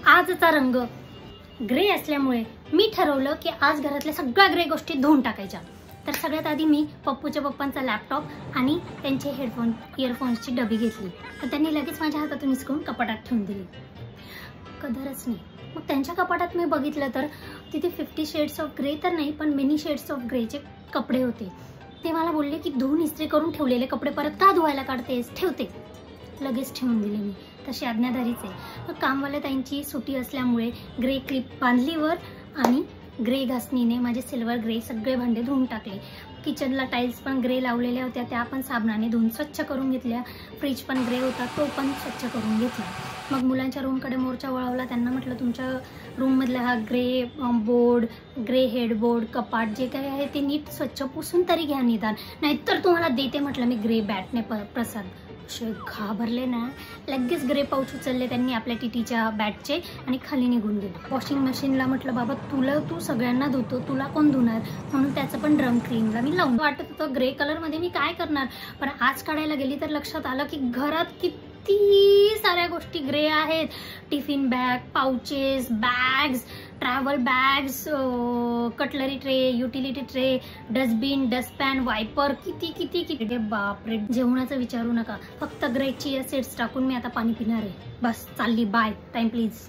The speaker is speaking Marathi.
आजचा रंग ग्रे असल्यामुळे मी ठरवलं की आज घरातल्या सगळ्या ग्रे गोष्टी धुवून टाकायच्या। तर सगळ्यात आधी मी पप्पूच्या पप्पांचा लॅपटॉप आणि त्यांचे हेडफोन इयरफोन्सची डबी घेतली। तर त्यांनी लगेच माझ्या हातातून हिसकून कपाटात ठेवून दिली, कदरच नाही। मग त्यांच्या कपाटात मी बघितलं तर तिथे 50 शेड्स ऑफ ग्रे तर नाही पण मेनी शेड्स ऑफ ग्रेचे कपडे होते। ते मला बोलले की धुवून इस्त्री करून ठेवलेले कपडे परत का धुवायला काढतेस, ठेवते। लगेच ठेवून दिले मी, तशी आज्ञाधारीच आहे। मग कामवाल्या ताईंची सुट्टी असल्यामुळे ग्रे क्लिप बांधलीवर आणि ग्रे घासणीने माझे सिल्वर ग्रे सगळे भांडे धुवून टाकले। किचनला टाइल्स पण ग्रे लावलेल्या होत्या, त्या पण साबणाने धुवून स्वच्छ करून घेतल्या। फ्रीज पण ग्रे होता, तो पण स्वच्छ करून घेतला। मग मुलांच्या रूमकडे मोर्चा वळवला, त्यांना म्हटलं तुमच्या रूममधला हा ग्रे बोर्ड, ग्रे हेडबोर्ड, कपाट जे काही आहे ते नीट स्वच्छ पुसून तरी घ्या निदान, नाहीतर तुम्हाला देते म्हटलं मी ग्रे बॅटने प्रसाद। घाबरले ना, लगेच ग्रे पाऊच उचलले त्यांनी आपल्या टीटीच्या बॅटचे आणि खाली निघून गेले। वॉशिंग मशीनला म्हटलं बाबा तू सगळ्यांना धुतो, तुला कोण धुणार, म्हणून त्याचं पण ड्रम क्लीनला मी लावून वाटत होतं ग्रे कलर मध्ये मी काय करणार। पण आज काढायला गेली तर लक्षात आलं की घरात किती साऱ्या गोष्टी ग्रे आहेत। Tiffin bag, pouches, bags, travel bags, cutlery tray, utility tray, dustbin, dustpan, wiper, किती किती किती बापरे। जेवणाचं विचारू नका, फक्त ग्रे चिया सीड्स टाकून मी आता पाणी पिणार आहे। बस चालली, बाय, टाइम प्लीज।